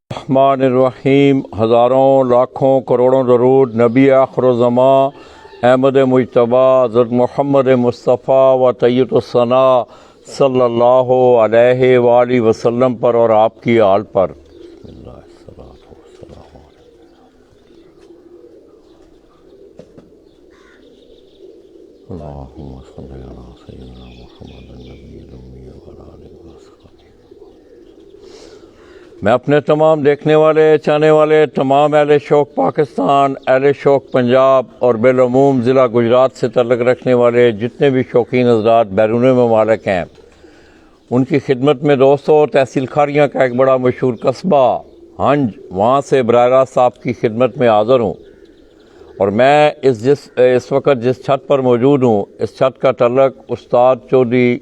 रहमानिर्रहीम। हज़ारों लाखों करोड़ों दरूद नबी आखिरुज़्ज़मां अहमद मुज्तबा हज़रत मोहम्मद मुस्तफ़ा व तय्यबुस्सना सल्लल्लाहु अलैहि वालैहि वसल्लम पर और आपकी आल पर। मैं अपने तमाम देखने वाले चाहने वाले तमाम अहले शौक़ पाकिस्तान, अहले शौक़ पंजाब और बिलअमूम ज़िला गुजरात से तल्लुक़ रखने वाले जितने भी शौकीन हज़रात बैरून ममालिक हैं, उनकी खिदमत में दोस्तों तहसील खारियाँ का एक बड़ा मशहूर कस्बा हंज, वहाँ से बराह रास्त आपकी खिदमत में हाज़िर हूँ। और मैं इस वक्त जिस छत पर मौजूद हूँ, इस छत का तल्लुक़ उस्ताद चौधरी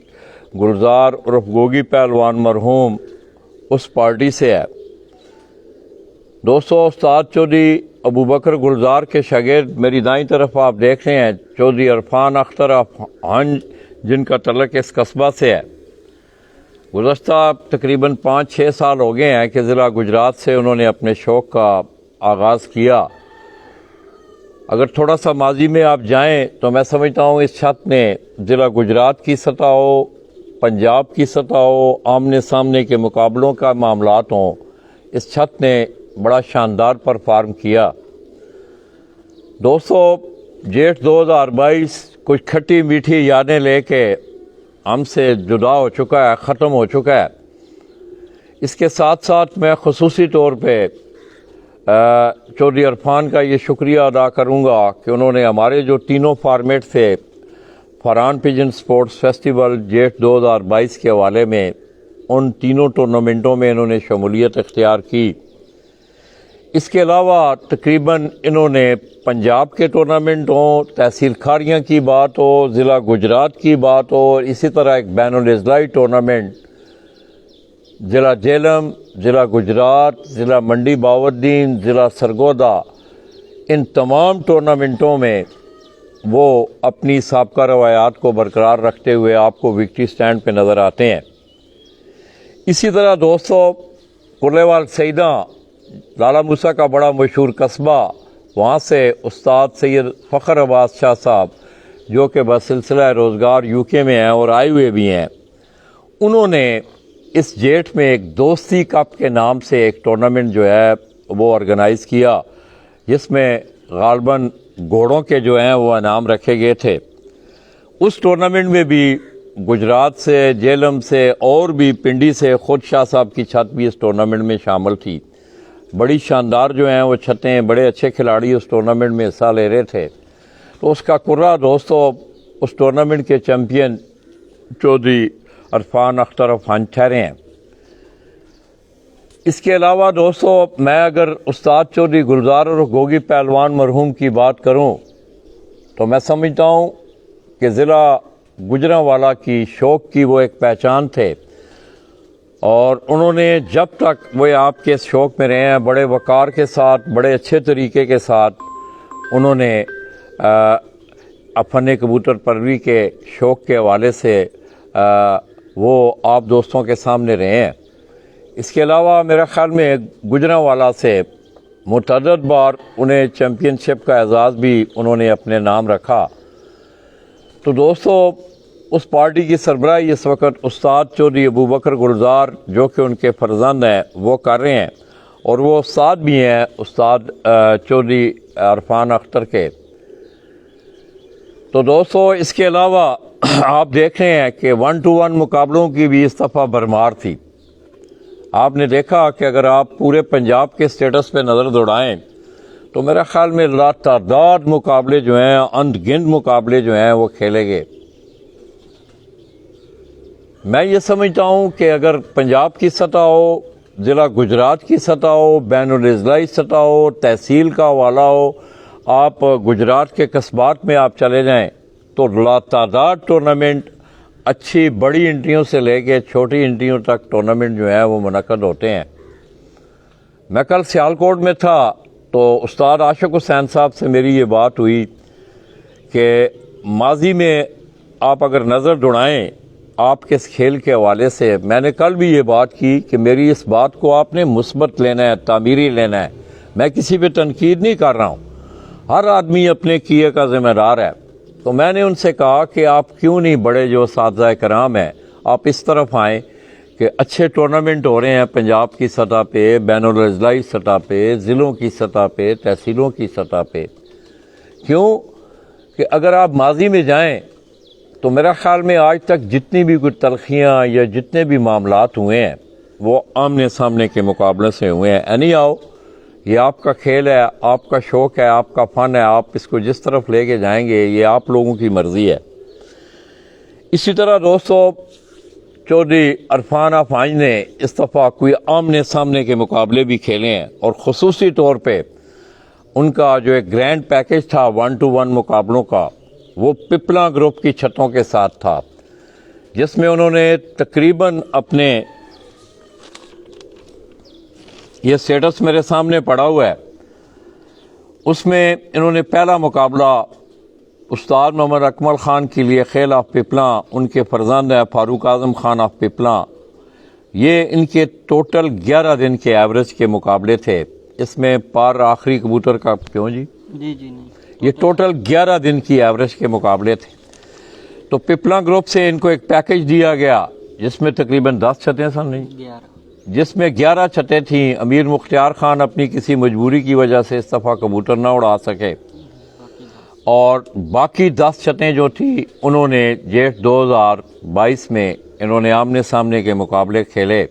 गुलजार उर्फ गोगी पहलवान मरहूम उस पार्टी से है। दोस्तों, उस्ताद चौधरी अबू बकर गुलजार के शागिर्द मेरी दाईं तरफ आप देख रहे हैं चौधरी इरफान अख्तर हंज, जिनका तल्लुक़ इस कस्बा से है। गुज़श्ता तकरीबन 5-6 साल हो गए हैं कि ज़िला गुजरात से उन्होंने अपने शौक़ का आगाज़ किया। अगर थोड़ा सा माजी में आप जाएं तो मैं समझता हूँ इस छत ने ज़िला गुजरात की सतह हो, पंजाब की सतह हो, आमने सामने के मुकाबलों का मामलात हों, इस छत ने बड़ा शानदार परफॉर्म किया। दोस्तों, जेठ 2022 कुछ खट्टी मीठी यादें लेके हमसे जुदा हो चुका है, ख़त्म हो चुका है। इसके साथ साथ मैं ख़ुसूसी तौर पे चौधरी इरफान का ये शुक्रिया अदा करूँगा कि उन्होंने हमारे जो तीनों फॉर्मेट थे, फरहान पिजन स्पोर्ट्स फेस्टिवल जेठ 2022 के हवाले में, उन तीनों टूर्नामेंटों में इन्होंने शमूलियत इख्तियार की। इसके अलावा तकरीबन इन्होंने पंजाब के टूर्नामेंट हो, तहसील खारियाँ की बात हो, ज़िला गुजरात की बात हो, इसी तरह एक बैनुल-अज़लाई टूर्नामेंट ज़िला जेलम, ज़िला गुजरात, ज़िला मंडी बाउद्दीन, ज़िला सरगोदा, इन तमाम टूर्नामेंटों में वो अपनी साबका रवायात को बरकरार रखते हुए आपको विक्ट्री स्टैंड पे नज़र आते हैं। इसी तरह दोस्तों, कुर्लेवाल सईदा लाला मूसा का बड़ा मशहूर कस्बा, वहाँ से उस्ताद सैयद फ़खर अब्बास शाह साहब, जो कि बसिलसिला रोज़गार यूके में हैं और आए हुए भी हैं, उन्होंने इस जेठ में एक दोस्ती कप के नाम से एक टूर्नामेंट जो है वो ऑर्गेनाइज़ किया, जिसमें गालबन घोड़ों के जो हैं वो इनाम रखे गए थे। उस टूर्नामेंट में भी गुजरात से, जेलम से और भी पिंडी से खुद शाह साहब की छत भी इस टूर्नामेंट में शामिल थी। बड़ी शानदार जो हैं वो छतें, बड़े अच्छे खिलाड़ी उस टूर्नामेंट में हिस्सा ले रहे थे। तो उसका कुर्रा दोस्तों उस टूर्नामेंट के चैम्पियन चौधरी इरफान अख्तर हंज ठहरे हैं। इसके अलावा दोस्तों, मैं अगर उस्ताद चौधरी गुलजार और गोगी पहलवान मरहूम की बात करूं तो मैं समझता हूं कि ज़िला गुजरांवाला की शौक़ की वो एक पहचान थे। और उन्होंने जब तक वो आपके शौक़ में रहे हैं, बड़े वक़ार के साथ, बड़े अच्छे तरीके के साथ उन्होंने फन कबूतर परवरी के शौक़ के हवाले से वो आप दोस्तों के सामने रहे हैं। इसके अलावा मेरे ख़्याल में गुजरांवाला से मुतअद्दिद बार उन्हें चैम्पियनशिप का एजाज़ भी उन्होंने अपने नाम रखा। तो दोस्तों, उस पार्टी की सरबराही इस वक्त उस्ताद चौधरी अबू बकर गुलजार, जो कि उनके फर्जंद हैं, वो कर रहे हैं। और वो उस्ताद भी हैं उस्ताद चौधरी इरफान अख्तर के। तो दोस्तों, इसके अलावा आप देख रहे हैं कि 1-to-1 मुकाबलों की भी इस दफ़ा भरमार थी। आपने देखा कि अगर आप पूरे पंजाब के स्टेटस पे नज़र दौड़ाएं तो मेरा ख़्याल में लातादाद मुकाबले जो हैं, अनगिनत मुकाबले जो हैं वो खेले गए। मैं ये समझता हूँ कि अगर पंजाब की सतह हो, ज़िला गुजरात की सतह हो, बैनुल-अज़लाई सतह हो, तहसील का हवाला हो, आप गुजरात के कस्बात में आप चले जाएं तो लातादाद टूर्नामेंट, अच्छी बड़ी एंट्रियों से लेके छोटी एंट्रियों तक टूर्नामेंट जो है वो मुनक़द होते हैं। मैं कल सियालकोट में था तो उस्ताद आशिक हुसैन साहब से मेरी ये बात हुई कि माजी में आप अगर नज़र दौड़ाएं آپ کے اس کھیل کے حوالے سے میں نے کل بھی یہ بات کی کہ میری اس بات کو آپ نے مثبت لینا ہے، تعمیری لینا ہے. میں کسی پہ تنقید نہیں کر رہا ہوں، ہر آدمی اپنے کیے کا ذمہ دار ہے. تو میں نے ان سے کہا کہ آپ کیوں نہیں بڑے جو اساتذہ کرام ہیں آپ اس طرف آئیں کہ اچھے ٹورنامنٹ ہو رہے ہیں پنجاب کی سطح پہ، بین الاضلاعی سطح پہ، ضلعوں کی سطح پہ، تحصیلوں کی سطح پہ. کیوں کہ اگر آپ ماضی میں جائیں تو میرا خیال میں آج تک جتنی بھی کوئی تلخیاں یا جتنے بھی معاملات ہوئے ہیں وہ آمنے سامنے کے مقابلے سے ہوئے ہیں. اینی آؤ، یہ آپ کا کھیل ہے، آپ کا شوق ہے، آپ کا فن ہے، آپ اس کو جس طرف لے کے جائیں گے یہ آپ لوگوں کی مرضی ہے. اسی طرح دوستو، چودھری عرفان افانج نے اس دفعہ کوئی آمنے سامنے کے مقابلے بھی کھیلے ہیں، اور خصوصی طور پہ ان کا جو ایک گرینڈ پیکج تھا 1-to-1 مقابلوں کا، وہ پپلا گروپ کی چھتوں کے ساتھ تھا، جس میں انہوں نے تقریباً اپنے، یہ سٹیٹس میرے سامنے پڑا ہوا ہے، اس میں انہوں نے پہلا مقابلہ استاد محمد اکمل خان کے لیے خیل آف پپلا، ان کے فرزند ہے فاروق اعظم خان آف پپلا، یہ ان کے ٹوٹل 11 دن کے ایوریج کے مقابلے تھے. اس میں پار آخری کبوتر کا کیوں جی نہیں، یہ ٹوٹل 11 دن کی ایوریج کے مقابلے تھے. تو پپلا گروپ سے ان کو ایک پیکج دیا گیا جس میں تقریباً 10 چھتیں سن، نہیں 11 جس میں 11 چھتیں تھیں. امیر مختار خان اپنی کسی مجبوری کی وجہ سے اس دفعہ کبوتر نہ اڑا سکے، اور باقی 10 چھتیں جو تھیں انہوں نے جیٹ 2022 میں انہوں نے آمنے سامنے کے مقابلے کھیلے.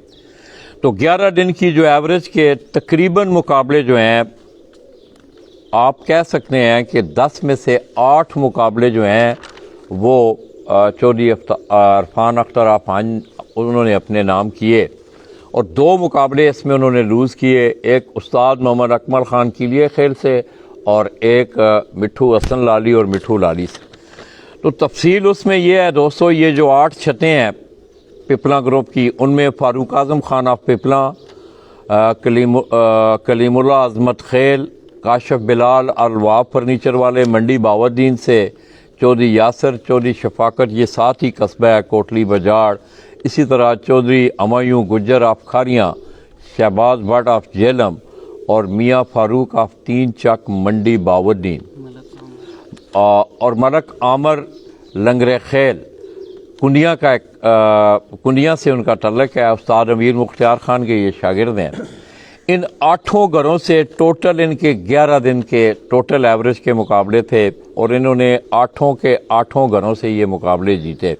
تو 11 دن کی جو ایوریج کے تقریباً مقابلے جو ہیں، آپ کہہ سکتے ہیں کہ 10 میں سے 8 مقابلے جو ہیں وہ چودھری عرفان اختر افانج انہوں نے اپنے نام کیے، اور 2 مقابلے اس میں انہوں نے لوز کیے، ایک استاد محمد اکمل خان کے لیے کھیل سے اور ایک مٹھو حسن لالی اور مٹھو لالی سے. تو تفصیل اس میں یہ ہے دوستو، یہ جو 8 چھتیں ہیں پپلا گروپ کی، ان میں فاروق اعظم خان آف پپلا، کلیم اللہ عظمت خیل، کاشف بلال الواب فرنیچر والے منڈی باودین سے، چودھری یاسر، چودھری شفاقت، یہ 7 ہی قصبہ ہے کوٹلی بجاڑ. اسی طرح چودھری ہمایوں گجر آف کھاریاں، شہباز بٹ آف جیلم اور میاں فاروق آف 3 چک منڈی باودین، اور ملک عامر لنگر خیل کنڈیاں کا کنڈیاں سے ان کا تعلق ہے. استاد امیر مختار خان کے یہ شاگرد ہیں. ان 8 گھروں سے ٹوٹل ان کے 11 دن کے ٹوٹل ایوریج کے مقابلے تھے، اور انہوں نے 8 کے 8 گھروں سے یہ مقابلے جیتے.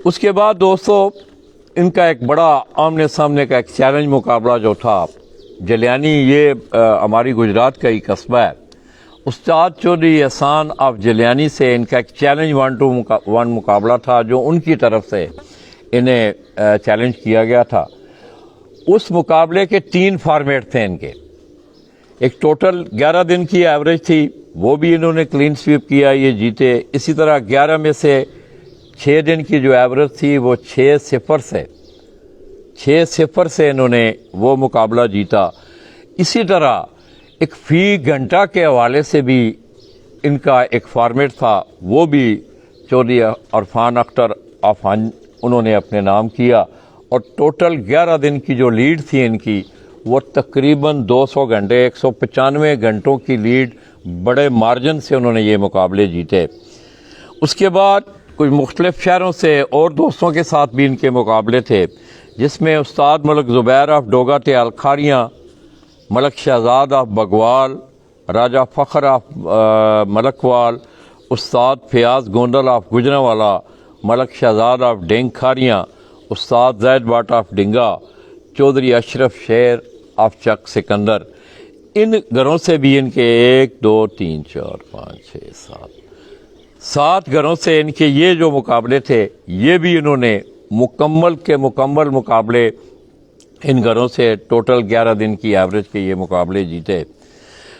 اس کے بعد دوستو ان کا ایک بڑا آمنے سامنے کا ایک چیلنج مقابلہ جو تھا جلیانی، یہ ہماری گجرات کا ہی قصبہ ہے. استاد چودھری احسان آف جلیانی سے ان کا ایک چیلنج 1-to-1 مقابلہ تھا جو ان کی طرف سے انہیں چیلنج کیا گیا تھا. اس مقابلے کے 3 فارمیٹ تھے ان کے. ایک ٹوٹل 11 دن کی ایوریج تھی، وہ بھی انہوں نے کلین سویپ کیا، یہ جیتے. اسی طرح 11 میں سے 6 دن کی جو ایوریج تھی وہ 6-0 سے انہوں نے وہ مقابلہ جیتا. اسی طرح ایک فی گھنٹہ کے حوالے سے بھی ان کا ایک فارمیٹ تھا، وہ بھی چودھری عرفان اختر افانج انہوں نے اپنے نام کیا، اور ٹوٹل 11 دن کی جو لیڈ تھی ان کی وہ تقریباً 200 گھنٹے، 195 گھنٹوں کی لیڈ، بڑے مارجن سے انہوں نے یہ مقابلے جیتے. اس کے بعد کچھ مختلف شہروں سے اور دوستوں کے ساتھ بھی ان کے مقابلے تھے، جس میں استاد Malik Zubair of Doga Tial Kharian, Malik Shahzad of Bagwal, Raja Fakhar of Malakwal, استاد فیاض گوندل آف گجرانوالا، ملک شہزاد آف ڈینگ کھاریاں، استاد زید بٹ آف ڈنگا، چودھری اشرف شیر آف چک سکندر. ان گھروں سے بھی ان کے 1 2 3 4 5 6 7 گھروں سے ان کے یہ جو مقابلے تھے یہ بھی انہوں نے مکمل مقابلے ان گھروں سے ٹوٹل 11 دن کی ایوریج کے یہ مقابلے جیتے.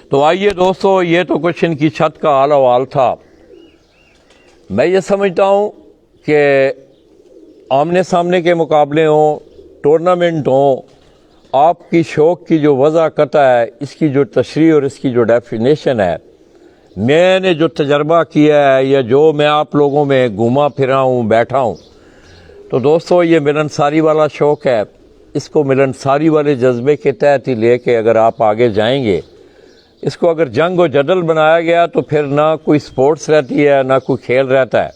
تو آئیے دوستو، یہ تو کچھ ان کی چھت کا حال احوال تھا. میں یہ سمجھتا ہوں کہ آمنے سامنے کے مقابلے ہوں، ٹورنامنٹ ہوں، آپ کی شوق کی جو وضع قطع ہے، اس کی جو تشریح اور اس کی جو ڈیفینیشن ہے، میں نے جو تجربہ کیا ہے یا جو میں آپ لوگوں میں گھوما پھرا ہوں، بیٹھا ہوں، تو دوستو یہ ملنساری والا شوق ہے، اس کو ملنساری والے جذبے کے تحت ہی لے کے اگر آپ آگے جائیں گے، اس کو اگر جنگ و جدل بنایا گیا تو پھر نہ کوئی سپورٹس رہتی ہے نہ کوئی کھیل رہتا ہے۔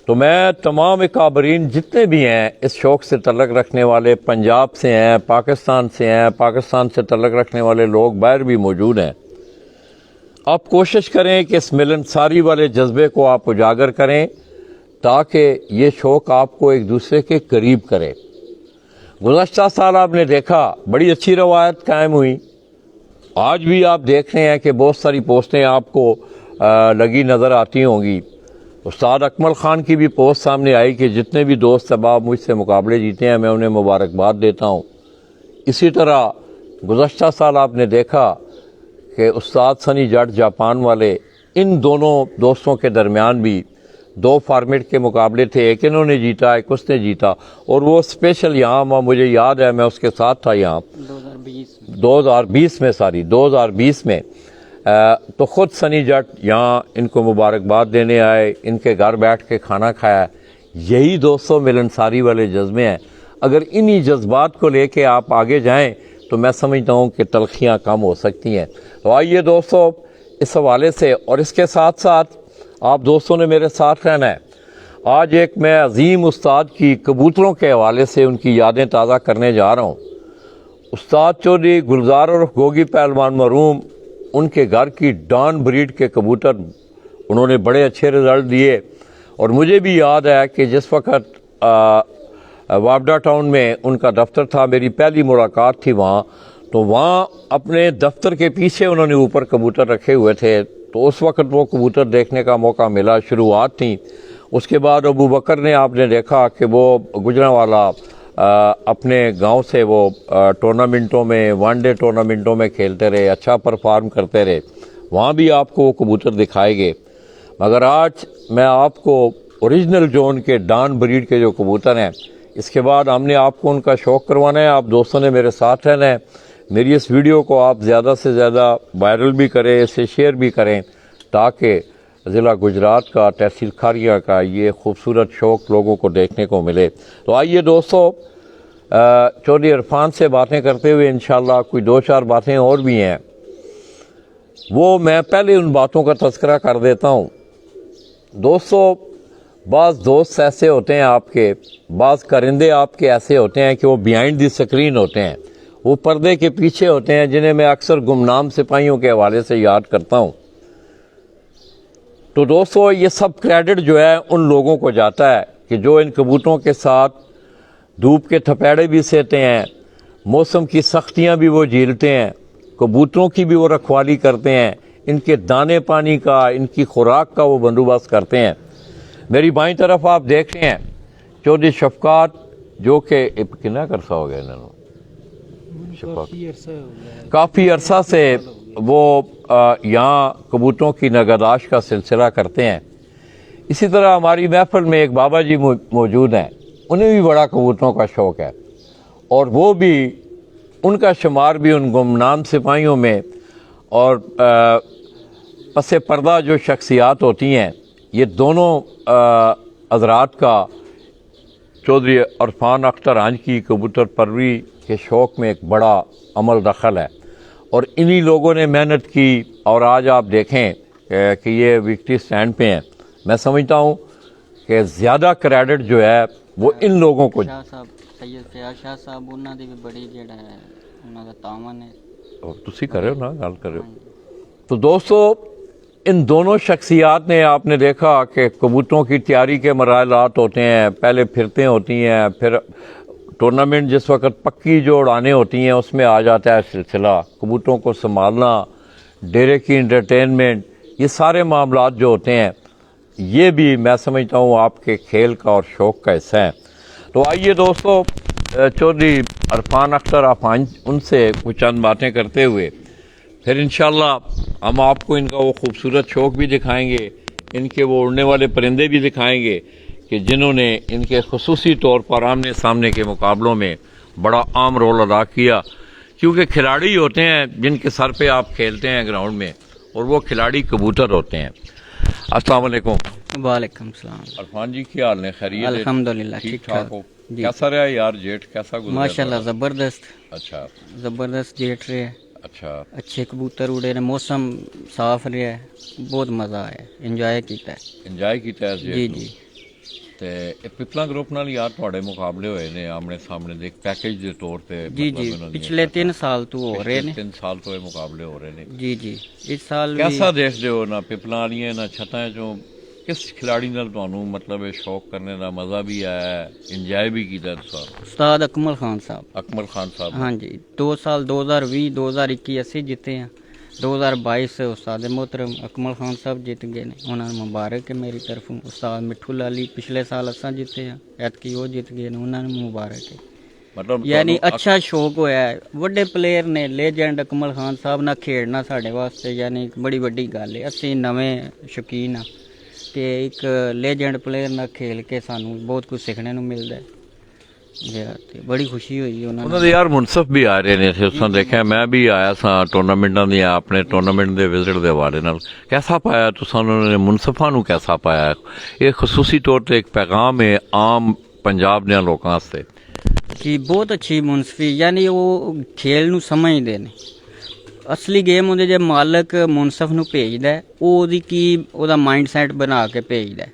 تو میں تمام اکابرین جتنے بھی ہیں اس شوق سے تعلق رکھنے والے، پنجاب سے ہیں، پاکستان سے ہیں، پاکستان سے تعلق رکھنے والے لوگ باہر بھی موجود ہیں، آپ کوشش کریں کہ اس ملنساری والے جذبے کو آپ اجاگر کریں تاکہ یہ شوق آپ کو ایک دوسرے کے قریب کرے۔ گزشتہ سال آپ نے دیکھا بڑی اچھی روایت قائم ہوئی، آج بھی آپ دیکھ رہے ہیں کہ بہت ساری پوسٹیں آپ کو لگی نظر آتی ہوں گی۔ استاد اکمل خان کی بھی پوسٹ سامنے آئی کہ جتنے بھی دوست احباب مجھ سے مقابلے جیتے ہیں میں انہیں مبارکباد دیتا ہوں۔ اسی طرح گزشتہ سال آپ نے دیکھا کہ استاد سنی جٹ جاپان والے، ان دونوں دوستوں کے درمیان بھی 2 فارمیٹ کے مقابلے تھے، ایک انہوں نے جیتا ایک اس نے جیتا، اور وہ اسپیشل یہاں مجھے یاد ہے میں اس کے ساتھ تھا یہاں 2020 میں تو خود سنی جٹ یہاں ان کو مبارکباد دینے آئے، ان کے گھر بیٹھ کے کھانا کھایا۔ یہی دوستوں ملنساری والے جذبے ہیں، اگر انہی جذبات کو لے کے آپ آگے جائیں تو میں سمجھتا ہوں کہ تلخیاں کم ہو سکتی ہیں۔ تو آئیے دوستوں اس حوالے سے، اور اس کے ساتھ ساتھ آپ دوستوں نے میرے ساتھ رہنا ہے۔ آج ایک میں عظیم استاد کی کبوتروں کے حوالے سے ان کی یادیں تازہ کرنے جا رہا ہوں۔ استاد چودھری گلزار اور گوگی پہلوان مرحوم، ان کے گھر کی ڈان بریڈ کے کبوتر انہوں نے بڑے اچھے رزلٹ دیے، اور مجھے بھی یاد ہے کہ جس وقت وابڈا ٹاؤن میں ان کا دفتر تھا، میری پہلی ملاقات تھی وہاں، تو وہاں اپنے دفتر کے پیچھے انہوں نے اوپر کبوتر رکھے ہوئے تھے، تو اس وقت وہ کبوتر دیکھنے کا موقع ملا، شروعات تھیں۔ اس کے بعد ابو بکر نے آپ نے دیکھا کہ وہ گجرانوالا اپنے گاؤں سے وہ ٹورنامنٹوں میں، ون ڈے ٹورنامنٹوں میں کھیلتے رہے، اچھا پرفارم کرتے رہے، وہاں بھی آپ کو وہ کبوتر دکھائے گئے۔ مگر آج میں آپ کو اوریجنل جو ان کے ڈان بریڈ کے جو کبوتر ہیں، اس کے بعد ہم نے آپ کو ان کا شوق کروانا ہے۔ آپ دوستوں نے میرے ساتھ رہنا ہے، میری اس ویڈیو کو آپ زیادہ سے زیادہ وائرل بھی کریں، اسے شیئر بھی کریں تاکہ ضلع گجرات کا، تحصیل کھاریہ کا یہ خوبصورت شوق لوگوں کو دیکھنے کو ملے۔ تو آئیے دوستو چودھری عرفان سے باتیں کرتے ہوئے انشاءاللہ کوئی 2-4 باتیں اور بھی ہیں، وہ میں پہلے ان باتوں کا تذکرہ کر دیتا ہوں۔ دوستو بعض دوست ایسے ہوتے ہیں آپ کے، بعض کرندے آپ کے ایسے ہوتے ہیں کہ وہ بیہائنڈ دی سکرین ہوتے ہیں، وہ پردے کے پیچھے ہوتے ہیں، جنہیں میں اکثر گمنام سپاہیوں کے حوالے سے یاد کرتا ہوں۔ تو دوستو یہ سب کریڈٹ جو ہے ان لوگوں کو جاتا ہے کہ جو ان کبوتروں کے ساتھ دھوپ کے تھپیڑے بھی سہتے ہیں، موسم کی سختیاں بھی وہ جھیلتے ہیں، کبوتروں کی بھی وہ رکھوالی کرتے ہیں، ان کے دانے پانی کا، ان کی خوراک کا وہ بندوبست کرتے ہیں۔ میری بائیں طرف آپ دیکھ رہے ہیں چودھری شفقات، جو کہ کتنا عرصہ ہو گیا انہوں کافی عرصہ سے وہ یہاں کبوتروں کی نگہداشت کا سلسلہ کرتے ہیں۔ اسی طرح ہماری محفل میں ایک بابا جی موجود ہیں، انہیں بھی بڑا کبوتروں کا شوق ہے، اور وہ بھی ان کا شمار بھی ان گمنام سپاہیوں میں، اور پس پردہ جو شخصیات ہوتی ہیں، یہ دونوں حضرات کا چودھری عرفان اختر آنج کی کبوتر پروری کے شوق میں ایک بڑا عمل دخل ہے، اور انہی لوگوں نے محنت کی، اور آج آپ دیکھیں کہ یہ وکٹری سٹینڈ پہ ہیں۔ میں سمجھتا ہوں کہ زیادہ کریڈٹ جو ہے وہ ان لوگوں کو، سید فیاض شاہ صاحب انہاں دی بھی بڑی جڑا ہے انہاں دا تعاون ہے، تسی کر رہے ہو نا گل کر رہے ہو۔ تو دوستو ان دونوں شخصیات نے آپ نے دیکھا کہ کبوتروں کی تیاری کے مراحلات ہوتے ہیں، پہلے پھرتیں ہوتی ہیں، پھر ٹورنامنٹ جس وقت پکی جو اڑانے ہوتی ہیں اس میں آ جاتا ہے سلسلہ، کبوتروں کو سنبھالنا، ڈیرے کی انٹرٹینمنٹ، یہ سارے معاملات جو ہوتے ہیں یہ بھی میں سمجھتا ہوں آپ کے کھیل کا اور شوق کا حصہ ہے۔ تو آئیے دوستو چودھری عرفان اختر آنج ان سے کچھ چند باتیں کرتے ہوئے پھر انشاءاللہ ہم آپ کو ان کا وہ خوبصورت شوق بھی دکھائیں گے، ان کے وہ اڑنے والے پرندے بھی دکھائیں گے کہ جنہوں نے ان کے خصوصی طور پر آمنے سامنے کے مقابلوں میں بڑا عام رول ادا کیا، کیونکہ کھلاڑی ہوتے ہیں جن کے سر پہ آپ کھیلتے ہیں گراؤنڈ میں، اور وہ کھلاڑی کبوتر ہوتے ہیں۔ السلام علیکم۔ वालेकुम सलाम। अरफान जी क्या हाल ने, खैरियत है? अल्हम्दुलिल्लाह ठीक ठीक ठाक ठाक हो? जी। कैसा रहा यार जेठ, कैसा गुजरा माशाल्लाह तुम्हारा? ज़बरदस्त अच्छा ज़बरदस्त जेठ रहे, अच्छा। अच्छे कबूतर उड़े ने, मौसम साफ रहा है, बहुत मज़ा आया, इंजॉय किया है। ਇੰਜੋਏ ਕੀਤਾ ਇਸ जी ਜੇਠ ਨੂੰ? जी ਤੇ ਇਹ ਪਿਪਲਾ ਗਰੁੱਪ ਨਾਲ ਯਾਰ ਤੁਹਾਡੇ ਮੁਕਾਬਲੇ ਹੋਏ ਨੇ ਆਮਣੇ ਸਾਹਮਣੇ ਦੇ ਪੈਕੇਜ ਦੇ ਤੌਰ ਤੇ, जी ਮਤਲਬ जी ਇਹਨਾਂ ਦੀਆਂ पिछले ਛੱਤਾਂ। 3 साल तो हो रहे ने। 3 ਸਾਲ ਤੋਂ ਇਹ ਮੁਕਾਬਲੇ ਹੋ ਰਹੇ ਨੇ। जी जी इस साल भी कैसा देखते हो ना पिपला वालियां ना छत्तां चों किस खिलाड़ी नाल तुहानू मतलब ये शौक करने का मज़ा भी आया है, इंजॉय भी किया तुसां? उस्ताद अकमल खान साहब। अकमल खान साहब। हाँ जी 2 साल 2020 2021 ਅਸੀਂ ਜਿੱਤੇ हैं, 2022 उस्ताद मोहतरम अकमल खान साहब जित गए ने, उन्होंने मुबारक है मेरी तरफों। उस्ताद मिठू लाली पिछले साल असां जिते हैं, ऐतकी वो जित गए ने, उन्होंने मुबारक है। मतलब यानी तुहानू अच्छा शौक होया है, वड्डे प्लेयर ने, लेजेंड अकमल खान साहब ना खेड़ना साढ़े वास्ते यानी एक बड़ी वड्डी गल है। असीं नवें शौकीन हाँ कि एक लेजेंड प्लेयर ना खेल के सानू बहुत कुछ सीखने को मिलता है। ते बड़ी खुशी हुई ਉਹਨਾਂ उन्होंने। ਦੇ ਯਾਰ ਮੁਨਸਫ ਵੀ ਆ ਰਹੇ ਨੇ ਇੱਥੇ, ਉਸਾਂ ਦੇਖਿਆ ਮੈਂ ਵੀ ਆਇਆ ਸਾਂ ਟੂਰਨਾਮੈਂਟਾਂ ਦੀਆਂ, ਆਪਣੇ ਟੂਰਨਾਮੈਂਟ ਦੇ ਵਿਜ਼ਿਟ ਦੇ ਹਵਾਲੇ ਨਾਲ। कैसा पाया तुसां उन्होंने मुनसफा नू, कैसा पाया? ये खसूसी तौर पर एक पैगाम है आम पंजाब दे लोकां वास्ते जी बहुत अच्छी मुनसफी, यानी वो खेल नू समझदे ने। असली गेम ਉਹਦੇ ਜੇ ਮਾਲਕ ਮੁਨਸਫ ਨੂੰ ਭੇਜਦਾ ਹੈ, ਉਹ ਉਹਦੀ ਕੀ ਉਹਦਾ ਮਾਈਂਡ ਸੈਟ ਬਣਾ ਕੇ ਭੇਜਦਾ ਹੈ।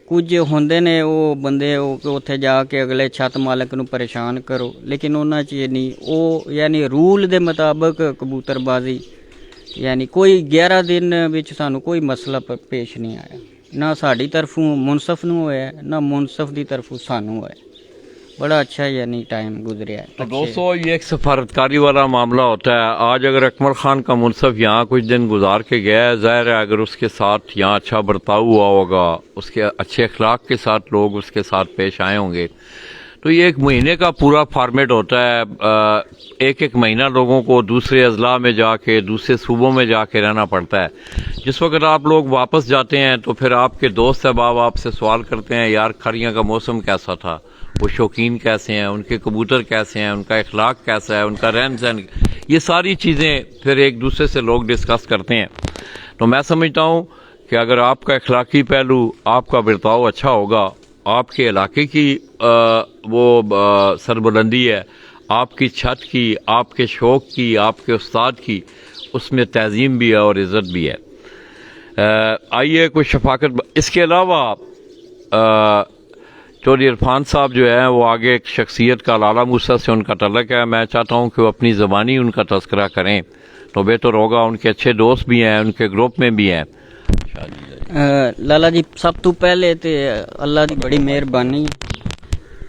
ਕੁਝ ਹੁੰਦੇ ਨੇ ਉਹ ਬੰਦੇ ਉਹ ਉੱਥੇ ਜਾ ਕੇ ਅਗਲੇ ਛੱਤ ਮਾਲਕ ਨੂੰ ਪਰੇਸ਼ਾਨ ਕਰੋ, ਲੇਕਿਨ ਉਹਨਾਂ 'ਚ ਇਹ ਨਹੀਂ। ਉਹ ਯਾਨੀ ਰੂਲ ਦੇ ਮੁਤਾਬਕ ਕਬੂਤਰਬਾਜ਼ੀ, ਯਾਨੀ ਕੋਈ 11 ਦਿਨ ਵਿੱਚ ਸਾਨੂੰ ਕੋਈ ਮਸਲਾ ਪੇਸ਼ ਨਹੀਂ ਆਇਆ, ਨਾ ਸਾਡੀ ਤਰਫੋਂ ਮੁਨਸਫ ਨੂੰ ਹੋਇਆ, ਨਾ ਮੁਨਸਫ ਦੀ ਤਰਫੋਂ ਸਾਨੂੰ ਹੋਇਆ। बड़ा अच्छा यानी टाइम गुजरा है। तो दोस्तों ये एक सफारतकारी वाला मामला होता है। आज अगर अकमल खान का मुनसफ यहाँ कुछ दिन गुजार के गया है, ज़ाहिर है अगर उसके साथ यहाँ अच्छा बर्ताव हुआ होगा, उसके अच्छे अखलाक के साथ लोग उसके साथ पेश आए होंगे, तो ये एक महीने का पूरा फॉर्मेट होता है। एक एक महीना लोगों को दूसरे अजला में जाके, दूसरे सूबों में जाके रहना पड़ता है। जिस वक्त आप लोग वापस जाते हैं तो फिर आपके दोस्त अहबाब आपसे सवाल करते हैं यार खरियाँ का मौसम कैसा था, वो शौकीन कैसे हैं, उनके कबूतर कैसे हैं, उनका अखलाक कैसा है, उनका रहन सहन, ये सारी चीज़ें फिर एक दूसरे से लोग डिस्कस करते हैं। तो मैं समझता हूँ कि अगर आपका अखलाकी पहलू, आपका बर्ताव अच्छा होगा, आपके इलाके की सरबुलंदी है, आपकी छत की, आपके शौक़ की, आपके उस्ताद की, उसमें तज़ीम भी है और इज़्ज़त भी है। आइए कुछ शफाकत। इसके अलावा चौधरी इरफान साहब जो है वो आगे एक शख्सियत का, लाला मूसा से उनका तल्लक है, मैं चाहता हूँ कि वो अपनी ज़बानी उनका तस्करा करें तो बेहतर होगा। उनके अच्छे दोस्त भी हैं, उनके ग्रुप में भी हैं। लाला जी सब तो पहले तो अल्लाह की बड़ी मेहरबानी,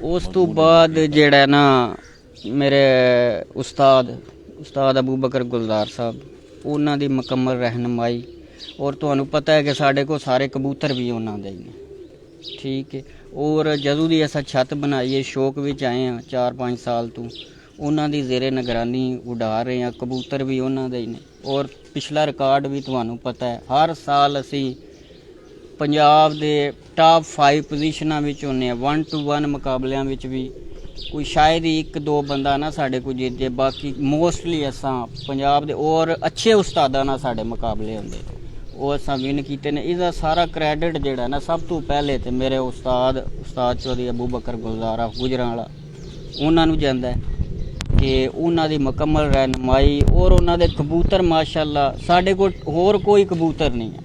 उस तो बाद जेड़ा ना मेरे उस्ताद अबू बकर गुलजार साहब, उन्हों की मुकम्मल रहनुमाई, और तुहानू पता है कि साढ़े को सारे कबूतर भी उन्हों दे ने, ठीक है। और जदों दी असां छत बनाई है, शौक विच आए हैं 4-5 साल तो, उन्हों की जेरे निगरानी उड़ा रहे हैं, कबूतर भी उन्हों दे ने। और पिछला रिकॉर्ड भी तुहानू पता है, हर साल असी पंजाब दे टॉप 5 पोजीशनां विच होने, 1 to 1 मुकाबलियां विच भी कोई शायद ही 1-2 बंदा ना साढ़े को जीत जाए, बाकी मोस्टली असां पंजाब दे और अच्छे उस्तादां नाल साढ़े मुकाबले होंदे, वो असां विन कीते ने। इसदा सारा क्रेडिट जेड़ा ना सब तो पहले ते मेरे उस्ताद चौधरी अबू बकर गुलजार गुजरांवाला उन्हां नूं जांदा है कि उन्हां दी मुकम्मल रहनुमाई, और उन्हां दे कबूतर माशाअल्लाह साढ़े कोल होर कोई कबूतर नहीं है,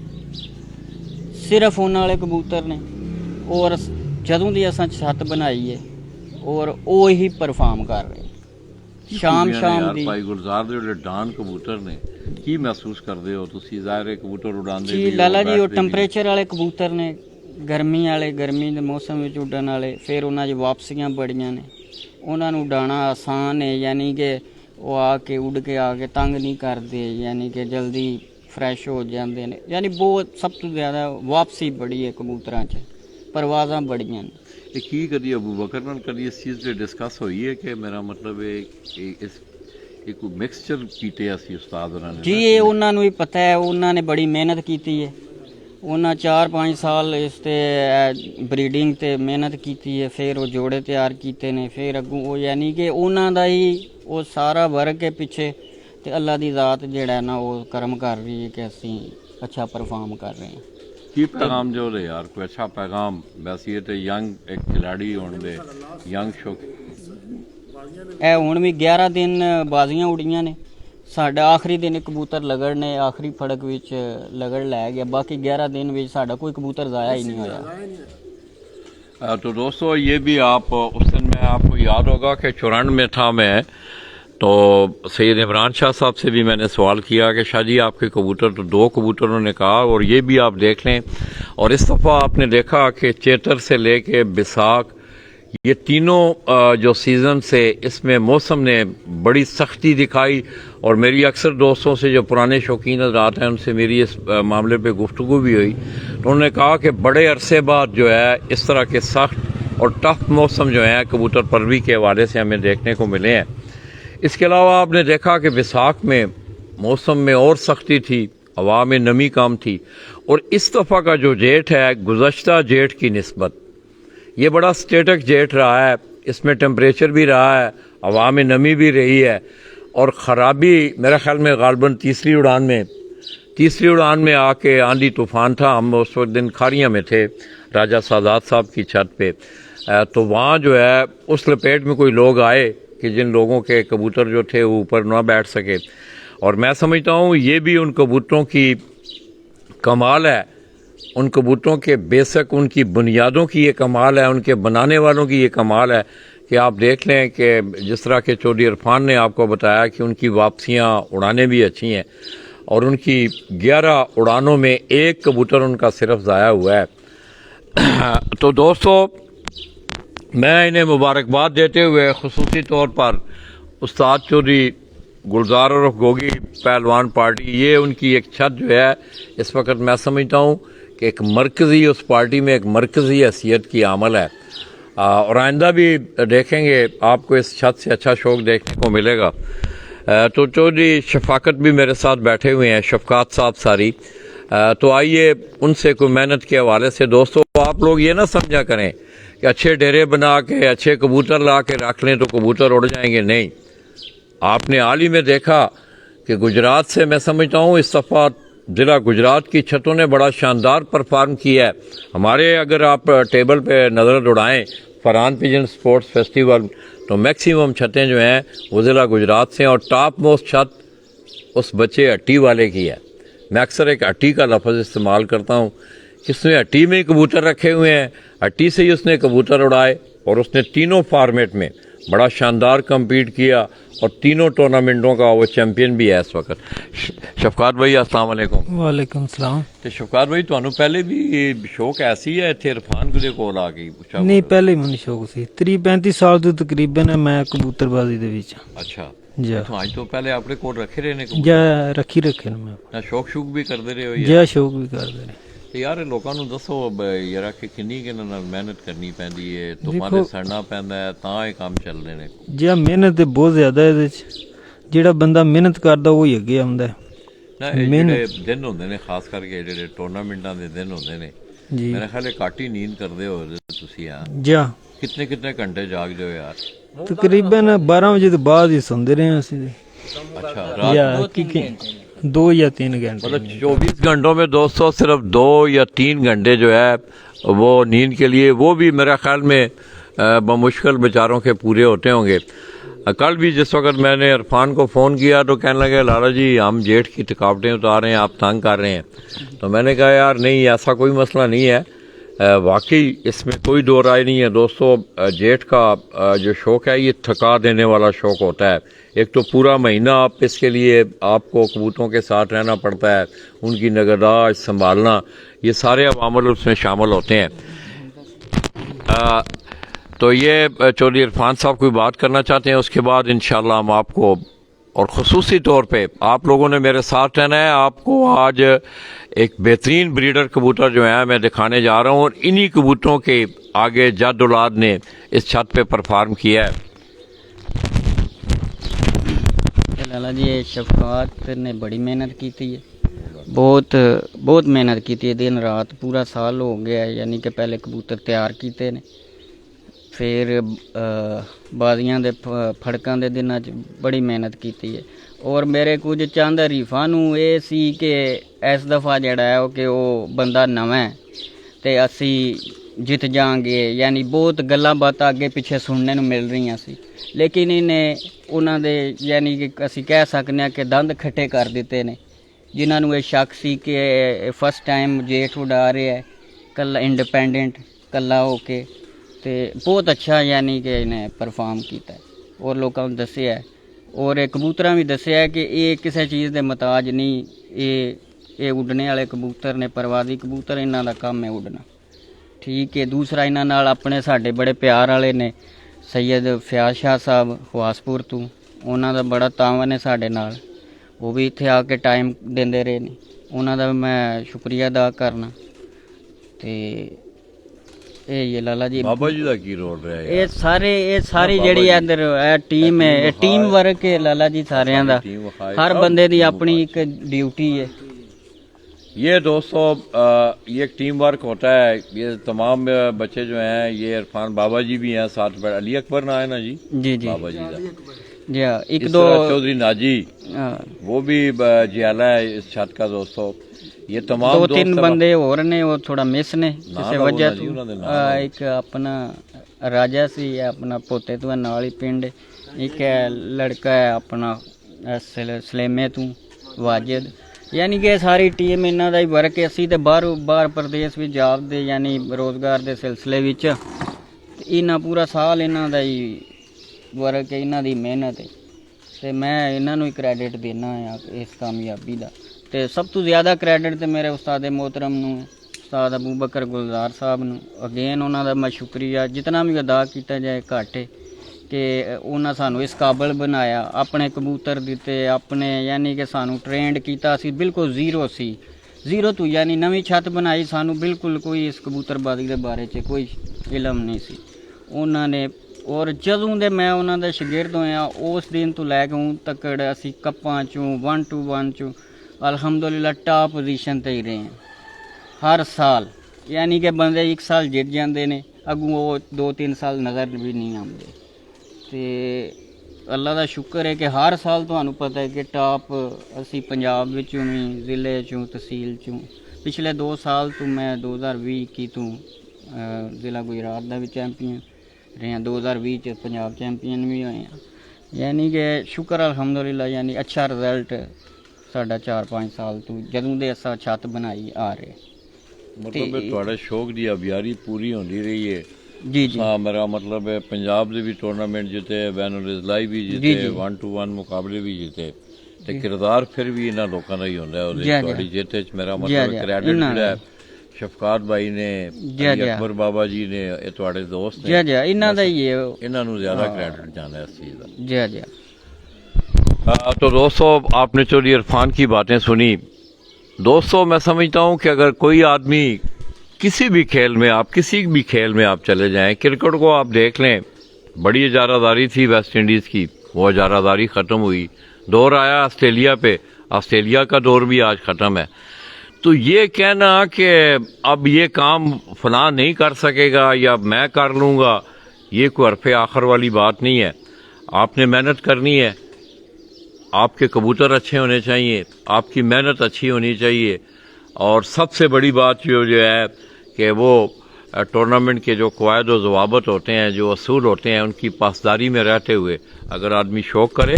सिर्फ उन्हां वाले कबूतर ने। और जदों दी असां छत बनाई है और वो ही परफॉर्म कर रहे हैं शाम दी। भाई गुलजार दे ਜਿਹੜੇ ਡਾਨ ਕਬੂਤਰ ਨੇ ਕੀ ਮਹਿਸੂਸ ਕਰਦੇ ਹੋ ਤੁਸੀਂ? ਜ਼ਾਹਿਰ ਹੈ ਕਬੂਤਰ ਉਡਾਉਂਦੇ ਜੀ ਲਾਲਾ ਜੀ, ਉਹ ਟੈਂਪਰੇਚਰ ਵਾਲੇ ਕਬੂਤਰ ਨੇ, ਗਰਮੀ ਵਾਲੇ, ਗਰਮੀ ਦੇ ਮੌਸਮ ਵਿੱਚ ਉੱਡਣ ਵਾਲੇ, ਫਿਰ ਉਹਨਾਂ 'ਚ ਵਾਪਸੀਆਂ ਬੜੀਆਂ ਨੇ, ਉਹਨਾਂ ਨੂੰ ਉਡਾਉਣਾ ਆਸਾਨ ਹੈ, ਯਾਨੀ ਕਿ ਉਹ ਆ ਕੇ ਉੱਡ ਕੇ ਆ ਕੇ ਤੰਗ ਨਹੀਂ ਕਰਦੇ, ਯਾਨੀ ਕਿ ਜਲਦੀ ਫਰੈਸ਼ ਹੋ ਜਾਂਦੇ ਨੇ। ਯਾਨੀ ਬਹੁਤ ਸਭ ਤੋਂ ਜ਼ਿਆਦਾ ਵਾਪਸੀ ਬੜੀ ਹੈ ਕਬੂਤਰਾਂ 'ਚ, ਪਰਵਾਜ਼ਾਂ ਬੜੀਆਂ ਨੇ। ਇਹ ਕੀ ਕਦੀ ਅਬੂ ਬਕਰ ਨਾਲ ਕਦੀ ਇਸ ਚੀਜ਼ 'ਤੇ ਡਿਸਕਸ ਹੋਈ ਹੈ ਕਿ ਮੇਰਾ ਮਤਲਬ ਇਸ ਇੱਕ ਮਿਕਸਚਰ ਕੀਤੇ ਅਸੀਂ ਉਸਤਾਦ ਉਹਨਾਂ ਨੇ? ਜੀ ਇਹ ਉਹਨਾਂ ਨੂੰ ਹੀ ਪਤਾ ਹੈ, ਉਹਨਾਂ ਨੇ ਬੜੀ ਮਿਹਨਤ ਕੀਤੀ ਹੈ, ਉਹਨਾਂ 4-5 ਸਾਲ ਇਸ 'ਤੇ ਬਰੀਡਿੰਗ 'ਤੇ ਮਿਹਨਤ ਕੀਤੀ ਹੈ, ਫਿਰ ਉਹ ਜੋੜੇ ਤਿਆਰ ਕੀਤੇ ਨੇ, ਫਿਰ ਅੱਗੋਂ ਉਹ ਯਾਨੀ ਕਿ ਉਹਨਾਂ ਦਾ ਹੀ ਉਹ ਸਾਰਾ ਵਰਕ ਹੈ ਪਿੱਛੇ, ਤੇ ਅੱਲਾ ਦੀ ਜ਼ਾਤ ਜਿਹੜਾ ਨਾ ਉਹ ਕਰਮ ਕਰ ਰਹੀ ਹੈ ਕਿ ਅਸੀਂ ਅੱਛਾ ਪਰਫਾਰਮ ਕਰ ਰਹੇ ਹਾਂ। की पैगाम जो दे यार कोई अच्छा पैगाम वैसे ये तो यंग एक खिलाड़ी होने दे यंग शौक ਇਹ ਹੁਣ ਵੀ 11 ਦਿਨ ਬਾਜ਼ੀਆਂ ਉੜੀਆਂ ਨੇ ਸਾਡਾ ਆਖਰੀ ਦਿਨ ਕਬੂਤਰ ਲਗੜ ਨੇ ਆਖਰੀ ਫੜਕ ਵਿੱਚ ਲਗੜ ਲੈ ਗਿਆ ਬਾਕੀ 11 ਦਿਨ ਵਿੱਚ ਸਾਡਾ ਕੋਈ ਕਬੂਤਰ ਜ਼ਾਇਆ ਹੀ ਨਹੀਂ ਹੋਇਆ तो दोस्तों ये भी आप उस दिन में आपको याद होगा कि चौरान में था मैं तो सैयद इमरान शाह साहब से भी मैंने सवाल किया कि शाह जी आपके कबूतर तो 2 कबूतरों ने कहा और ये भी आप देख लें और इस दफ़ा आपने देखा कि चेतर से लेके बिसाख ये तीनों जो सीज़न से इसमें मौसम ने बड़ी सख्ती दिखाई और मेरी अक्सर दोस्तों से जो पुराने शौकीन हज़रात हैं उनसे मेरी इस मामले पे गुफ्तगू भी हुई तो उन्होंने कहा कि बड़े अरसे बाद जो है इस तरह के सख्त और टफ मौसम जो है कबूतर परवी के हवाले से हमें देखने को मिले हैं। इसके अलावा आपने देखा कि बैसाख में मौसम में और सख्ती थी हवा में नमी कम थी और इस दफ़ा का जो जेठ है गुज़श्ता जेठ की निस्बत ये बड़ा स्टेटिक जेठ रहा है इसमें टेम्परेचर भी रहा है हवा में नमी भी रही है और ख़राबी मेरे ख्याल में गालबन तीसरी उड़ान में आके आंधी तूफ़ान था हम उस वक्त दिन खारियाँ में थे राजा सादात साहब की छत पे तो वहाँ जो है उस लपेट में कोई लोग आए कि जिन लोगों के कबूतर जो थे वो ऊपर ना बैठ सके और मैं समझता हूँ ये भी उन कबूतरों की कमाल है उन कबूतरों के बेशक उनकी बुनियादों की ये कमाल है उनके बनाने वालों की ये कमाल है कि आप देख लें कि जिस तरह के चौधरी इरफान ने आपको बताया कि उनकी वापसियाँ उड़ानें भी अच्छी हैं और उनकी 11 उड़ानों में 1 कबूतर उनका सिर्फ ज़ाया हुआ है तो दोस्तों मैं इन्हें मुबारकबाद देते हुए खुसूसी तौर पर उस्ताद चौधरी गुलजार और गोगी पहलवान पार्टी ये उनकी एक छत जो है इस वक्त मैं समझता हूँ कि एक मरकज़ी उस पार्टी में एक मरकज़ी हैसियत की अमल है और आइंदा भी देखेंगे आपको इस छत से अच्छा शौक देखने को मिलेगा तो चौधरी शफाकत भी मेरे साथ बैठे हुए हैं शफकात साहब सारी तो आइए उनसे कोई मेहनत के हवाले से दोस्तों आप लोग ये ना समझा करें कि अच्छे डेरे बना के अच्छे कबूतर ला के रख लें तो कबूतर उड़ जाएंगे नहीं आपने हाल ही में देखा कि गुजरात से मैं समझता हूँ इस दफ़ा ज़िला गुजरात की छतों ने बड़ा शानदार परफॉर्म किया है हमारे अगर आप टेबल पे नज़र उड़ाएं फरहान पिजन स्पोर्ट्स फेस्टिवल तो मैक्सिमम छतें जो हैं वो ज़िला गुजरात से और टॉप मोस्ट छत उस बच्चे अट्टी वाले की है मैं अक्सर एक अट्टी का लफ्ज़ इस्तेमाल करता हूँ कि उसने अट्टी में ही कबूतर रखे हुए हैं अट्टी से ही उसने कबूतर उड़ाए और उसने तीनों फॉर्मेट में बड़ा शानदार कम्पीट किया और तीनों टूर्नामेंटों का वो चैंपियन भी है इस वक्त शफकात भाई अस्सलाम वालेकुम वालेकुम सलाम तो शफकात भाई ਤੁਹਾਨੂੰ ਪਹਿਲੇ ਵੀ ਸ਼ੌਕ ਐਸੀ ਹੈ ਇੱਥੇ ਇਰਫਾਨ ਦੇ ਕੋਲ ਆ ਗਈ ਪੁੱਛਾ ਨਹੀਂ ਪਹਿਲੇ ਮੈਨੂੰ ਸ਼ੌਕ ਸੀ 30-35 ਸਾਲ ਤੋਂ ਤਕਰੀਬਨ ਹੈ ਮੈਂ ਕਬੂਤਰਬਾਜ਼ੀ ਦੇ ਵਿੱਚ ਅੱਛਾ ਜਾ तो आज तो पहले अपने कोल रखे रहे ने ਜਾ ਰੱਖੀ ਰੱਖੇ ਨੇ ਮੈਂ ना शौक शूक भी करते रहे हो ਜਾ ਸ਼ੌਕ ਵੀ ਕਰਦੇ ਨੇ ਤੇ ਯਾਰ ਲੋਕਾਂ ਨੂੰ ਦੱਸੋ ਯਾਰ ਕਿ ਕਿੰਨੀ ਕਿੰਨਾ ਨਾਲ ਮਿਹਨਤ ਕਰਨੀ ਪੈਂਦੀ ਹੈ ਤੁਹਾਡੇ ਸੜਨਾ ਪੈਂਦਾ ਹੈ ਤਾਂ ਇਹ ਕੰਮ ਚੱਲਦੇ ਨੇ ਜੇ ਮਿਹਨਤ ਤੇ ਬਹੁਤ ਜ਼ਿਆਦਾ ਇਹਦੇ ਚ ਜਿਹੜਾ ਬੰਦਾ ਮਿਹਨਤ ਕਰਦਾ ਉਹ ਹੀ ਅੱਗੇ ਆਉਂਦਾ ਹੈ ਨਾ ਇਹ ਜਿਹੜੇ ਦਿਨ ਹੁੰਦੇ ਨੇ ਖਾਸ ਕਰਕੇ ਜਿਹੜੇ ਟੂਰਨਾਮੈਂਟਾਂ ਦੇ ਦਿਨ ਹੁੰਦੇ ਨੇ ਜੀ ਮੇਰੇ ਖਿਆਲ ਘੱਟ ਹੀ ਨੀਂਦ ਕਰਦੇ ਹੋ ਤੁਸੀਂ ਆ ਜਾ ਕਿੰਨੇ ਘੰਟੇ ਜਾਗਦੇ ਹੋ ਯਾਰ ਤਕਰੀਬਨ 12 ਵਜੇ ਤੋਂ ਬਾਅਦ ਹੀ ਸੌਂਦੇ ਰਹੇ ਅਸੀਂ अच्छा रात ਜਾਂ 2 या 3 घंटे मतलब 24 घंटों में दोस्तों सिर्फ 2 या 3 घंटे जो है वो नींद के लिए वो भी मेरा ख्याल में बमुश्किल बेचारों के पूरे होते होंगे कल भी जिस वक्त मैंने इरफान को फ़ोन किया तो कहने लगे लाला जी हम जेठ की थकावटें उतार रहे हैं आप तंग कर रहे हैं तो मैंने कहा यार नहीं ऐसा कोई मसला नहीं है वाकई इसमें कोई दो राय नहीं है दोस्तों जेठ का जो शौक़ है ये थका देने वाला शौक़ होता है एक तो पूरा महीना आप इसके लिए आपको कबूतरों के साथ रहना पड़ता है उनकी निगहदाश्त संभालना ये सारे अवामल उसमें शामिल होते हैं तो ये चौधरी इरफान साहब कोई बात करना चाहते हैं उसके बाद इंशाल्लाह हम आपको और ख़ुसूसी तौर पे आप लोगों ने मेरे साथ रहना है आपको आज एक बेहतरीन ब्रीडर कबूतर जो है मैं दिखाने जा रहा हूँ और इन्हीं कबूतरों के आगे जद औलाद ने इस छत पे परफॉर्म किया है लाला जी ये शफकात ने बड़ी मेहनत की थी बहुत मेहनत की थी दिन रात पूरा साल हो गया है यानी कि पहले कबूतर तैयार किए ने ਫਿਰ ਬਾਜ਼ੀਆਂ ਦੇ ਫੜਕਾਂ ਦੇ ਦਿਨਾਂ 'ਚ ਬੜੀ ਮਿਹਨਤ ਕੀਤੀ ਹੈ। ਔਰ ਮੇਰੇ ਕੁਝ ਚੰਦ ਹਰੀਫਾਂ ਨੂੰ ਇਹ ਸੀ ਕਿ ਇਸ ਦਫਾ ਜਿਹੜਾ ਹੈ ਉਹ ਬੰਦਾ ਨਵਾਂ ਹੈ ਤੇ ਅਸੀਂ ਜਿੱਤ ਜਾਵਾਂਗੇ, ਯਾਨੀ ਬਹੁਤ ਗੱਲਾਂ ਬਾਤਾਂ ਅੱਗੇ ਪਿੱਛੇ ਸੁਣਨੇ ਨੂੰ ਮਿਲ ਰਹੀਆਂ ਸੀ, ਲੇਕਿਨ ਇਹਨੇ ਉਹਨਾਂ ਦੇ ਯਾਨੀ ਕਿ ਅਸੀਂ ਕਹਿ ਸਕਦੇ ਹਾਂ ਕਿ ਦੰਦ ਖੱਟੇ ਕਰ ਦਿੱਤੇ ਨੇ, ਜਿਨ੍ਹਾਂ ਨੂੰ ਇਹ ਸ਼ੱਕ ਸੀ ਕਿ ਫਸਟ ਟਾਈਮ ਜੇਠ ਉਡਾ ਰਿਹਾ ਹੈ ਕੱਲਾ ਇੰਡੀਪੈਂਡੈਂਟ ਕੱਲਾ ਹੋ ਕੇ, ਤੇ ਬਹੁਤ ਅੱਛਾ ਯਾਨੀ ਕਿ ਇਹਨੇ ਪਰਫਾਰਮ ਕੀਤਾ ਔਰ ਲੋਕਾਂ ਨੂੰ ਦੱਸਿਆ ਔਰ ਇਹ ਕਬੂਤਰਾਂ ਵੀ ਦੱਸਿਆ ਕਿ ਇਹ ਕਿਸੇ ਚੀਜ਼ ਦੇ ਮੁਹਤਾਜ ਨਹੀਂ, ਇਹ ਉੱਡਣੇ ਵਾਲੇ ਕਬੂਤਰ ਨੇ, ਪਰਵਾਜ਼ੀ ਕਬੂਤਰ, ਇਹਨਾਂ ਦਾ ਕੰਮ ਹੈ ਉੱਡਣਾ। ਠੀਕ ਹੈ। ਦੂਸਰਾ ਇਹਨਾਂ ਨਾਲ ਆਪਣੇ ਸਾਡੇ ਬੜੇ ਪਿਆਰ ਵਾਲੇ ਨੇ ਸੈयद ਫਿਆਜ਼ ਸ਼ਾਹ ਸਾਹਿਬ ਹਵਾਸਪੁਰ ਤੋਂ, ਉਹਨਾਂ ਦਾ ਬੜਾ ਤਾਵਨ ਹੈ ਸਾਡੇ ਨਾਲ, ਉਹ ਵੀ ਇੱਥੇ ਆ ਕੇ ਟਾਈਮ ਦਿੰਦੇ ਰਹੇ ਨੇ, ਉਹਨਾਂ ਦਾ ਮੈਂ ਸ਼ੁਕਰੀਆ ਅਦਾ ਕਰਨਾ। ਤੇ ਇਹ ਲਾਲਾ ਜੀ ਬਾਬਾ ਜੀ ਦਾ ਕੀ ਰੋਲ ਰਿਹਾ ਹੈ? ਇਹ ਸਾਰੀ ਜਿਹੜੀ ਇੱਧਰ ਇਹ ਟੀਮ ਹੈ, ਇਹ ਟੀਮ ਵਰਕ ਹੈ ਲਾਲਾ ਜੀ ਸਾਰਿਆਂ ਦਾ, ਹਰ ਬੰਦੇ ਦੀ ਆਪਣੀ ਇੱਕ ਡਿਊਟੀ है। ये दोस्तों ये एक टीम वर्क होता है, ये तमाम बच्चे जो हैं, ये इरफान बाबा जी भी हैं साथ में, अली अकबर ना है ना जी, जी बाबा जी का जी हाँ, एक इस दो तरह चौधरी नाजी हाँ, वो भी जियाला है इस छत का दोस्तों। ये तमाम दो तीन बंदे और ने वो थोड़ा मिस ने ना किसी ना वजह जी, तो उन्होंने ना एक अपना राजा सी अपना पोते तो नाल ही पिंड, एक है लड़का है अपना सलेमे तो वाजिद, यानी कि सारी टीम इन्हों का ही वर्क है। असी तो बाहर प्रदेश भी जापते यानी रोजगार के सिलसिले विच, इन्ना पूरा साल इन्हों का ही वर्क है, इन्हों की मेहनत है, तो मैं इन्हों ही क्रैडिट देना है इस कामयाबी का। तो सब तो ज़्यादा क्रैडिट तो मेरे उस्ताद मोहतरम नूं है, उस्ताद अबू बकर गुलजार साहब नूं, अगेन उन्होंने मैं शुक्रिया जितना भी अदा किया जाए घट है कि उन्होंने सानू इस काबल बनाया, अपने कबूतर दिते अपने, यानी कि सानू ट्रेंड किया, असी बिल्कुल जीरो तो यानी नवी छत बनाई, सानू बिल्कुल कोई इस कबूतरबाजी के बारे च कोई इलम नहीं सी उन्होंने। और जदों दे मैं उन्होंने शागिर्द होया उस दिन तो लैके हूँ तक असी कप्पां चों 1-2-1 चों अल्हम्दुलिल्लाह टॉप पोजीशन ते ही रहे हैं हर साल, यानी कि बंदे एक साल जित जाते हैं अगों वो 2-3 साल नज़र भी नहीं आते। तो अल्लाह का शुक्र है कि हर साल तुहानू पता है कि टॉप असी पंजाब विचों भी, जिले चों, तहसील चों, पिछले 2 साल तो मैं 2020 तो जिला गुजरात का भी चैंपियन रहे, 2020 च पंजाब चैंपियन भी होए हैं, यानी कि शुक्र अल्हम्दुलिल्लाह, यानी अच्छा रिजल्ट साडा 4-5 साल तो जदों दे असां छत बनाई आ रहे। मतलब थोड़ा शौक दी अबियारी पूरी होती रही है जी जी हाँ, मेरा मतलब है पंजाब दे भी टूर्नामेंट जीते, बैनुल इज़लाई भी जीते, 1-2-1 मुकाबले भी जीते, ते किरदार फिर भी इन्हां लोकां दा ही हुंदा है ओहदे थोड़ी जित च। मेरा मतलब क्रेडिट जिहड़ा है शफकात भाई ने, अली अकबर बाबा जी ने, ये तुहाडे दोस्त ने, जी इन्हां दा ही है, इन्हां नूं ज़्यादा क्रेडिट जाना है इस चीज़ दा। जी तो दोस्तों आपने चौधरी इरफान की बातें सुनी। दोस्तों मैं समझता हूँ कि अगर कोई आदमी किसी भी खेल में आप चले जाएं, क्रिकेट को आप देख लें, बड़ी इजारादारी थी वेस्ट इंडीज़ की, वो इजारादारी ख़त्म हुई, दौर आया ऑस्ट्रेलिया पे, ऑस्ट्रेलिया का दौर भी आज ख़त्म है। तो ये कहना कि अब ये काम फलां नहीं कर सकेगा या मैं कर लूँगा, ये कोई हरफ़े आखिर वाली बात नहीं है। आपने मेहनत करनी है, आपके कबूतर अच्छे होने चाहिए, आपकी मेहनत अच्छी होनी चाहिए, और सबसे बड़ी बात जो है कि वो टूर्नामेंट के जो कवायद व ज़वाबत होते हैं, जो असूल होते हैं, उनकी पासदारी में रहते हुए अगर आदमी शौक़ करे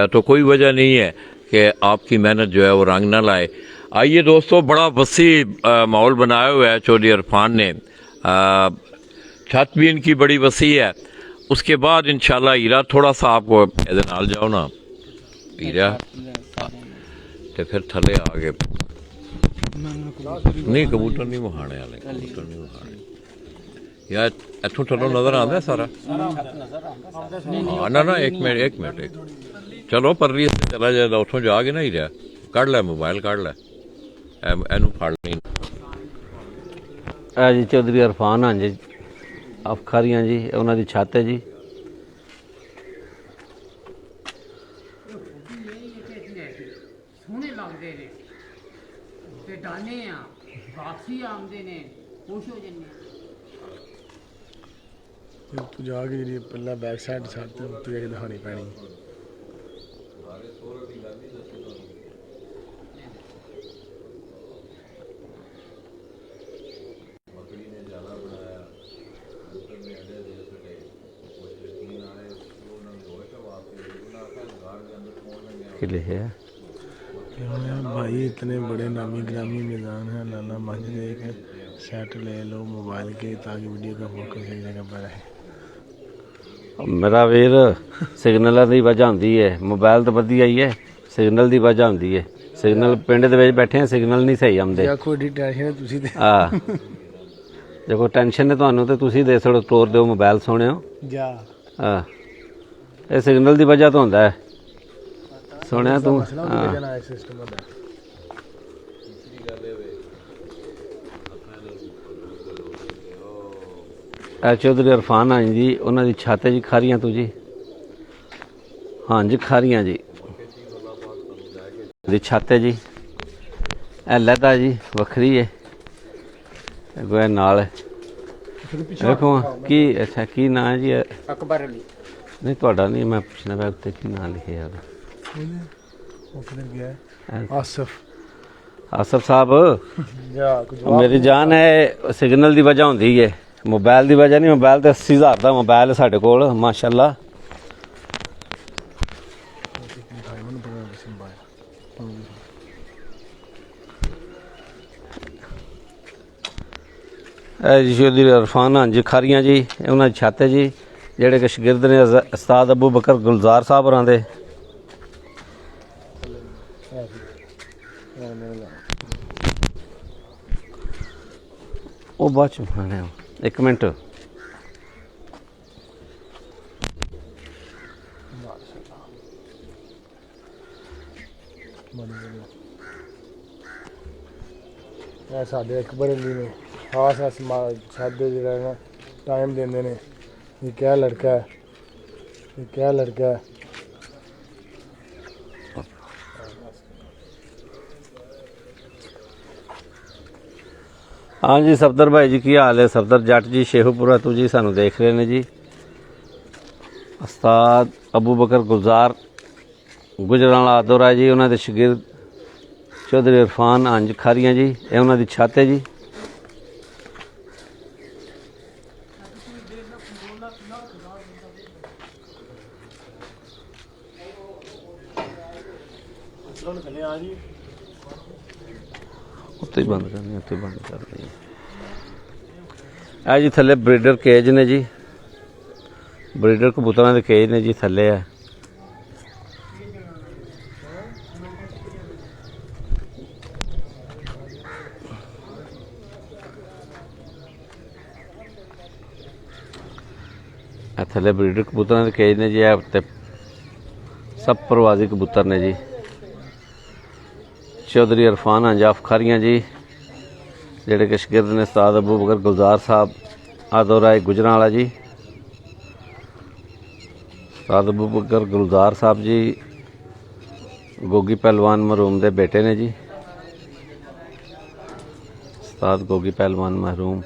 तो कोई वजह नहीं है कि आपकी मेहनत जो है वो रंग ना लाए। आइए दोस्तों, बड़ा वसी माहौल बनाया हुआ है चौधरी इरफान ने, छत भी इनकी बड़ी वसी है। उसके बाद इंशाल्लाह हीरा थोड़ा सा आपको नाल जाओ ना हीरा, तो फिर थले आ गए नहीं कबूतर नहीं वहाने वाले, कबूतर नहीं वहाने यार, इथों थलों नज़र आंदा सारा ना ना, एक मिनट चलो परली से चला जाए, उतों जाके ना हीरा कढ़ लै, मोबाइल कढ़ लै, एनू फड़ नहीं। जी चौधरी इरफान हाँ जी अफखारी हाँ जी, उन्हों की छत है जी। सोहने लगते ने ते डाने वापसी आते ने खुश हो जाने। ਤੂੰ ਜਾ ਕੇ ਜਿਹੜੀ ਪਹਿਲਾਂ ਬੈਕ ਸਾਈਡ ਛੱਡ ਤੇ ਉੱਤੇ ਜਾ ਕੇ ਦਿਖਾਣੀ ਪੈਣੀ। कि लिखे है भाई इतने बड़े नामी ग्रामी मैदान है, लाला मस्जिद एक सेट ले लो मोबाइल के ताकि वीडियो का फोकस एक जगह पर रहे। मेरा वीर सिग्नल की वजह होंगी है, मोबाइल तो वधिया ही है, सिग्नल की वजह होंगी है। सिग्नल पिंड दे विच बैठे हैं, सिग्नल नहीं सही आते। कोई टेंशन है तुसी ते हाँ देखो टेंशन है तुहानू तो तुसी दे छड़ो, तोड़ दो मोबाइल सोहणिओ। जा हाँ ये सिग्नल की वजह तो होंदा है। सुनिया तू हाँ सिस्टम होता है। चौधरी इरफान हाँ जी, उन्होंने दी छत है जी खारियां तू जी। हाँ जी खारियां जी दी छत है जी। ए लैदा जी वखरी है, गोया नाल है। देखो की अच्छा की नाम है जी? अकबर अली। नहीं ਤੁਹਾਡਾ नहीं, मैं पूछना पा उत्ते की नाम लिखे यार। वो किधर गया है? आसिफ आसफ साहब जा कुछ मेरी जान है सिग्नल की वजह होंगी है, मोबाइल की वजह नहीं। मोबाइल तो 80,000 का मोबाइल है साढ़े कोल माशाअल्लाह। जी चौधरी इरफान हाँ जी खारियां जी, उन्होंने छत है जी, ਜਿਹੜੇ ਕਿ ਸ਼ਾਗਿਰਦ ਨੇ ਉਸਤਾਦ ਅਬੂ ਬਕਰ ਗੁਲਜ਼ਾਰ ਸਾਹਿਬ ਹੋਰਾਂ ਦੇ। ਉਹ ਬਾਅਦ ਚ ਬਣਾਣੇ ਆ, ਇੱਕ ਮਿੰਟ। ਇਹ ਸਾਡੇ ਅਕਬਰ ਅਲੀ ਨੇ ਖਾਸ ਸਾਡੇ ਜਿਹੜਾ ਨਾ ਟਾਈਮ ਦਿੰਦੇ ਨੇ। ये क्या लड़का है, ये क्या लड़का है। हाँ जी सफदर भाई जी की हाल है? सफदर जट जी शेखुपुरा तो जी सानू देख रहे हैं जी। उस्ताद अबू बकर गुलजार गुजराला आदोरा जी, उन्होंने शागिर्द चौधरी इरफान हाँ जी खारियां जी, ये उन्होंने छत है जी। उत्ते ही बंद करनी, उत्ते बंद करनी। आ जी थले ब्रीडर केज ने जी, ब्रीडर कबूतरों के केज ने जी थले है। थले ब्रीडर कबूतरों के केज ने जी, सब प्रवासी कबूतर ने जी। चौधरी इरफान अंजाफ खारियां जी, जेडे कि शागिर्द ने उस्ताद अबू बकर गुलजार साहब आदोराय गुजरावाला जी। उस्ताद अबू बकर गुलजार साहब जी गोगी पहलवान महरूम दे बेटे ने जी। उस्ताद गोगी पहलवान महरूम।